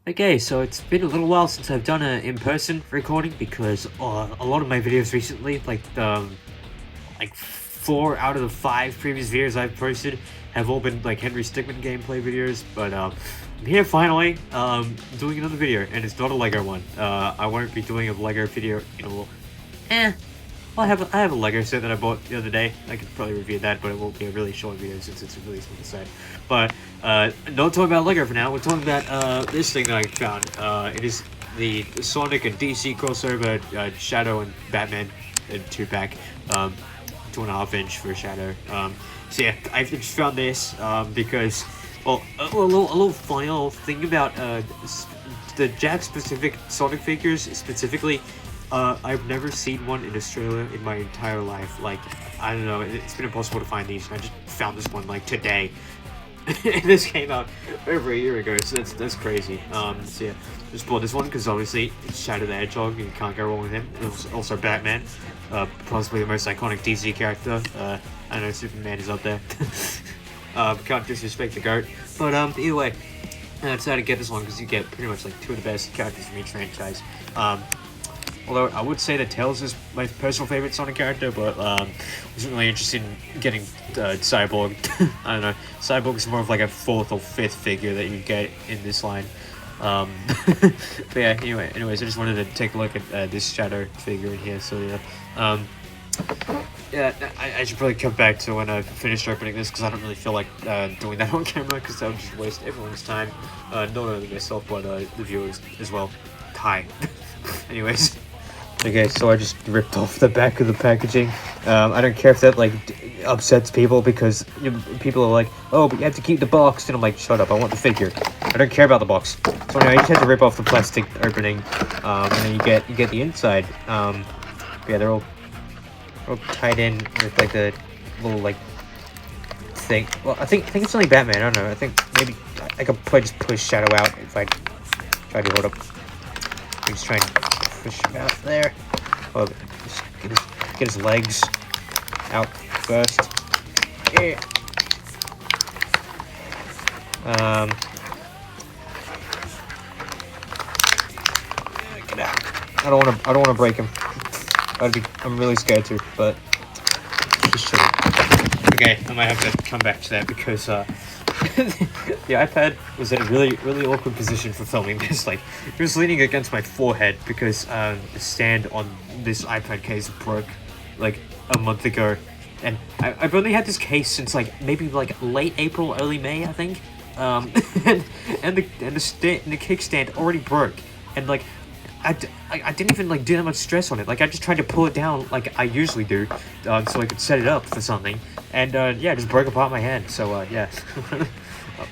Okay, so it's been a little while since I've done an in-person recording because a lot of my videos recently, like 4 out of the 5 previous videos I've posted, have all been like Henry Stickmin gameplay videos. But I'm here finally, doing another video, and it's not a Lego one. I won't be doing a Lego video in a little. Well, I have a Lego set that I bought the other day. I could probably review that, but it won't be a really short video since it's a really small set. But not talking about Lego for now. We're talking about this thing that I found. It is the Sonic and DC crossover, Shadow and Batman in 2-pack, 2.5-inch for Shadow. So yeah, I just found this because, well, a little funny little thing about the JacksPacific Sonic figures specifically. I've never seen one in Australia in my entire life. Like, I don't know, it's been impossible to find these, and I just found this one, like, today. This came out over a year ago, so that's crazy. So yeah, just bought this one, because obviously, it's Shadow the Hedgehog, you can't go wrong with him. Also Batman, possibly the most iconic DC character. I know Superman is up there. Can't disrespect the GOAT. But, either way, I decided to get this one, because you get pretty much, like, 2 of the best characters from each franchise. Although I would say that Tails is my personal favorite Sonic character, but I wasn't really interested in getting Cyborg. I don't know. Cyborg is more of like a 4th or 5th figure that you get in this line. But yeah, anyways, I just wanted to take a look at this Shadow figure in here. So yeah, yeah, I should probably come back to when I've finished opening this, because I don't really feel like doing that on camera, because that would just waste everyone's time. Not only myself, but the viewers as well. Hi. Anyways. Okay, so I just ripped off the back of the packaging. I don't care if that, like, upsets people, because people are like, oh, but you have to keep the box. And I'm like, shut up, I want the figure. I don't care about the box. So anyway, I just had to rip off the plastic opening, and then you get the inside. Yeah, they're all tied in with, like, a little, like, thing. Well, I think it's only Batman, I don't know. I think maybe I could probably just push Shadow out if I try to hold up. I'm just trying to push him out there. Oh, just get his legs out first. Yeah. Get out. I don't wanna break him. I'm really scared to, but just chilling. Okay, I might have to come back to that, because the iPad was in a really awkward position for filming this. Like, it was leaning against my forehead, because the stand on this iPad case broke like a month ago, and I've only had this case since like maybe like late April, early May, I think. And the kickstand already broke, and like I didn't even like do that much stress on it. Like, I just tried to pull it down like I usually do, so I could set it up for something, and yeah, it just broke apart my hand. So yeah.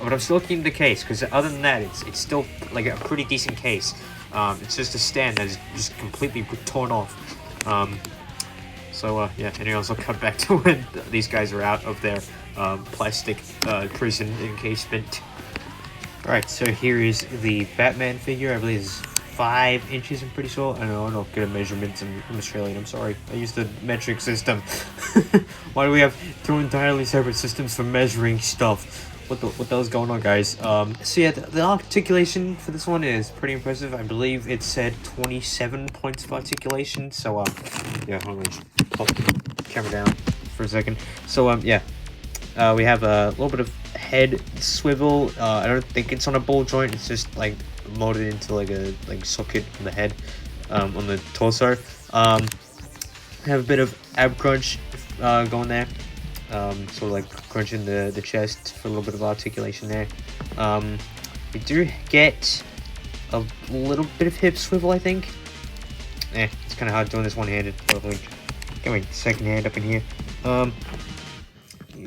But I'm still keeping the case, because other than that, it's still like a pretty decent case. It's just a stand that's just completely torn off. So yeah, anyways, I'll cut back to when these guys are out of their plastic prison encasement. Alright, so here is the Batman figure. I believe it's 5 inches, I'm pretty sure. I know, I'm not good at measurements. I'm Australian, I'm sorry. I use the metric system. Why do we have 2 entirely separate systems for measuring stuff? What the hell's going on, guys? So yeah, the articulation for this one is pretty impressive. I believe it said 27 points of articulation. So yeah, hold on, just pop the camera down for a second. So yeah, we have a little bit of head swivel. I don't think it's on a ball joint. It's just like molded into like a socket on the head, on the torso. Have a bit of ab crunch going there. Sort of like crunching the chest for a little bit of articulation there. We do get a little bit of hip swivel, I think. It's kind of hard doing this one-handed. Probably get my second hand up in here.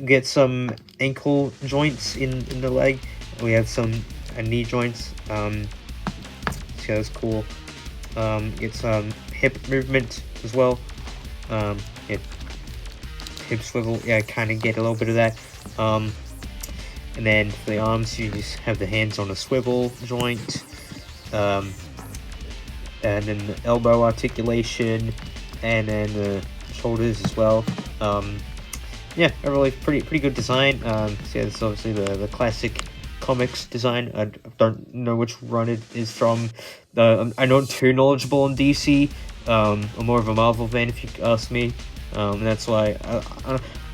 Get some ankle joints in the leg. We have some knee joints. So that's cool. Get some hip movement as well. Yeah. Hip swivel, yeah, kind of get a little bit of that. And then for the arms, you just have the hands on a swivel joint, and then the elbow articulation, and then the shoulders as well. Yeah, a really pretty good design. So yeah, it's obviously the classic Comics design. I don't know which run it is from. I'm not too knowledgeable in DC. I'm more of a Marvel fan, if you ask me. And that's why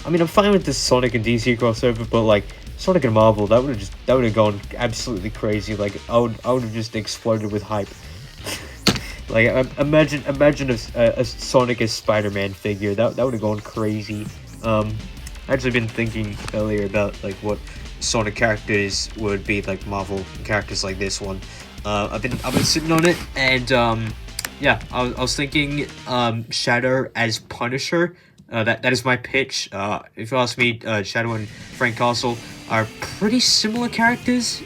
I mean, I'm fine with this Sonic and DC crossover, but like Sonic and Marvel, that would have gone absolutely crazy. Like I would have just exploded with hype. Like imagine a Sonic as Spider-Man figure. That would have gone crazy. I actually been thinking earlier about like what Sonic characters would be like Marvel characters like this one. I've been sitting on it, and yeah, I was thinking Shadow as Punisher. That is my pitch. If you ask me, Shadow and Frank Castle are pretty similar characters.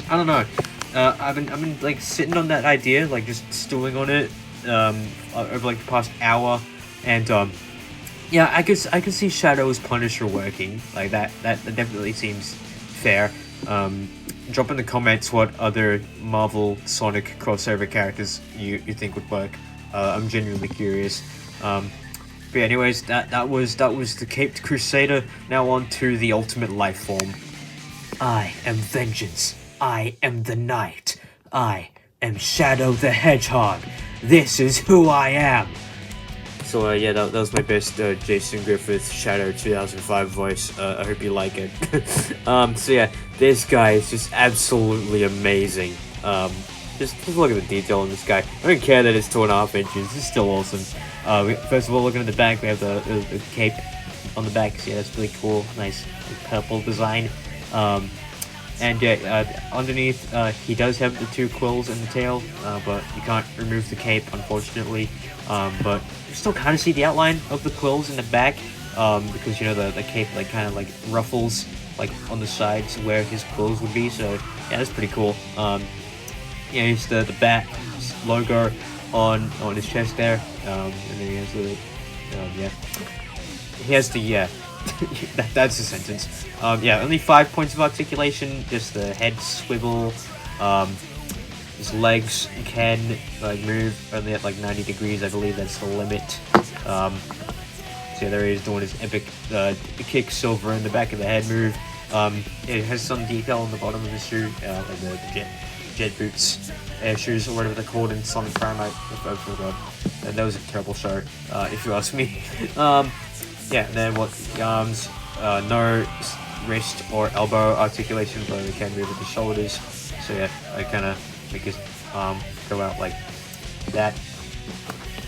I don't know. I've been like sitting on that idea, like just stewing on it over like the past hour, and yeah, I could see Shadow as Punisher working. Like that definitely seems fair. Drop in the comments what other Marvel Sonic crossover characters you think would work. I'm genuinely curious. But anyways, that was the Caped Crusader. Now on to the ultimate life form. I am vengeance. I am the night. I am Shadow the Hedgehog. This is who I am. So yeah, that was my best Jason Griffith Shadow 2005 voice. I hope you like it. So yeah, this guy is just absolutely amazing. Just look at the detail on this guy. I don't care that it's 2.5 inches. It's still awesome. First of all, looking at the back, we have the cape on the back. So yeah, that's really cool. Nice purple design. And yeah, underneath, he does have the 2 quills in the tail, but you can't remove the cape, unfortunately. But you still kind of see the outline of the quills in the back, because you know the cape like kind of like ruffles like on the sides where his quills would be. So yeah, that's pretty cool. Yeah, he's the bat logo on his chest there, and then he has the yeah, he has the that's the sentence. Yeah, only 5 points of articulation, just the head swivel. His legs can like move only at like 90 degrees, I believe that's the limit. So yeah, there he is doing his epic kick silver in the back of the head move. It has some detail on the bottom of the shoe, like the jet boots, air shoes, or whatever they're called in Sonic Prime. I forgot. That was a terrible show, if you ask me. Yeah, and then what the arms, no wrist or elbow articulation, but they can move at the shoulders. So yeah, I kind of make his arm go out like that.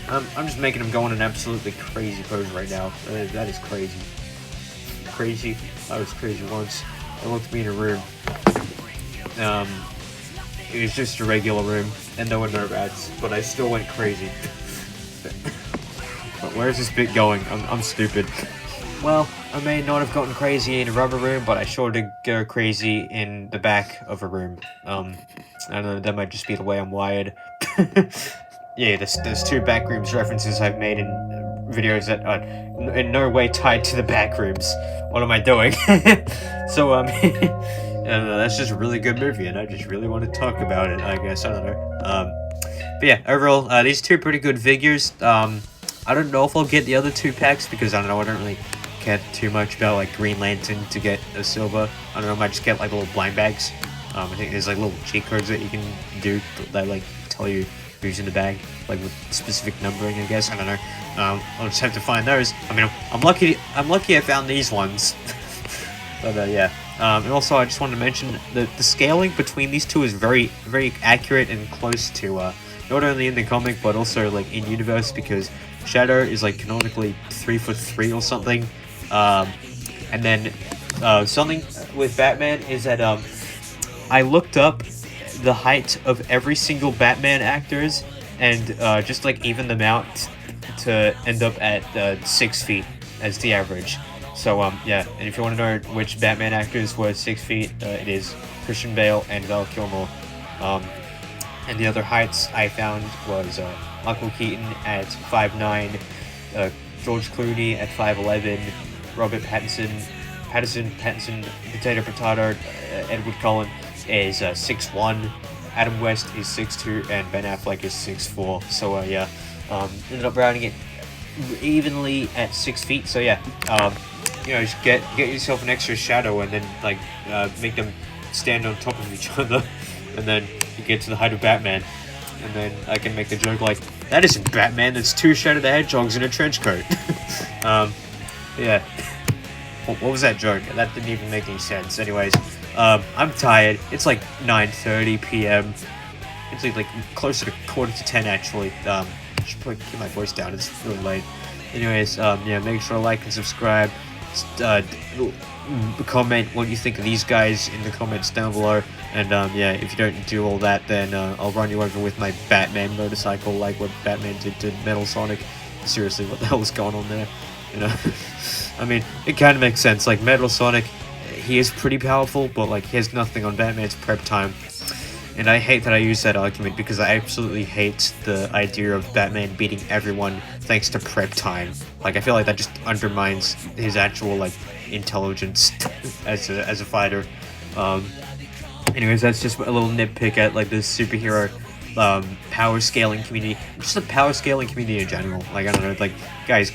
I'm just making him go on an absolutely crazy pose right now. That is crazy. Crazy. I was crazy once. I looked me in a room. It was just a regular room, and there were no rats, but I still went crazy. But where is this bit going? I'm stupid. Well, I may not have gotten crazy in a rubber room, but I sure did go crazy in the back of a room. I don't know, that might just be the way I'm wired. Yeah, there's 2 backrooms references I've made in videos that are in no way tied to the backrooms. What am I doing? So, I don't know, that's just a really good movie, and I just really want to talk about it, I guess. I don't know. But yeah, overall, these 2 pretty good figures. I don't know if I'll get the other 2 packs, because I don't know, I don't really care too much about like Green Lantern to get a silver. I don't know, I might just get like little blind bags. I think there's like little cheat codes that you can do that like tell you who's in the bag, like with specific numbering, I guess. I don't know. I'll just have to find those. I mean, I'm lucky I found these ones. But yeah. And also, I just wanted to mention that the scaling between these 2 is very, very accurate and close to not only in the comic but also like in universe, because Shadow is like canonically 3'3" or something. And then something with Batman is that I looked up the height of every single Batman actors and just like even them out to end up at 6 feet as the average. So yeah, and if you want to know which Batman actors were 6 feet, it is Christian Bale and Val Kilmer. And the other heights I found was Michael Keaton at 5'9", George Clooney at 5'11", Robert Pattinson, Potato, Edward Cullen is 6'1", Adam West is 6'2", and Ben Affleck is 6'4". So yeah, ended up rounding it evenly at 6 feet. So yeah, you know, just get yourself an extra Shadow and then like make them stand on top of each other, and then you get to the height of Batman, and then I can make the joke like, that isn't Batman, that's two Shadow the Hedgehogs in a trench coat. Yeah. What was that joke? That didn't even make any sense. Anyways, I'm tired. It's like 9:30 p.m. It's like closer to 9:45 actually. I should probably keep my voice down. It's really late. Anyways, yeah, make sure to like and subscribe. Comment what you think of these guys in the comments down below. And yeah, if you don't do all that, then I'll run you over with my Batman motorcycle, like what Batman did to Metal Sonic. Seriously, what the hell is going on there? You know, I mean, it kind of makes sense. Like Metal Sonic, he is pretty powerful, but like he has nothing on Batman's prep time. And I hate that I use that argument because I absolutely hate the idea of Batman beating everyone thanks to prep time. Like I feel like that just undermines his actual like intelligence as a fighter. Anyways, that's just a little nitpick at like the superhero power scaling community, just the power scaling community in general. Like I don't know, like guys,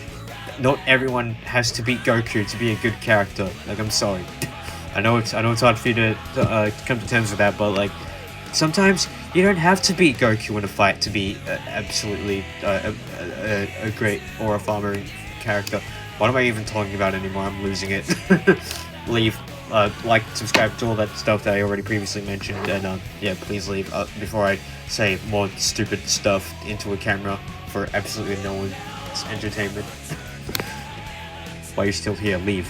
not everyone has to beat Goku to be a good character. Like I'm sorry, I know it's hard for you to come to terms with that, but like sometimes you don't have to beat Goku in a fight to be absolutely a great aura farming character. What am I even talking about anymore? I'm losing it. Leave. Like, subscribe to all that stuff that I already previously mentioned, and yeah, please leave before I say more stupid stuff into a camera for absolutely no one's entertainment. While you're still here, leave.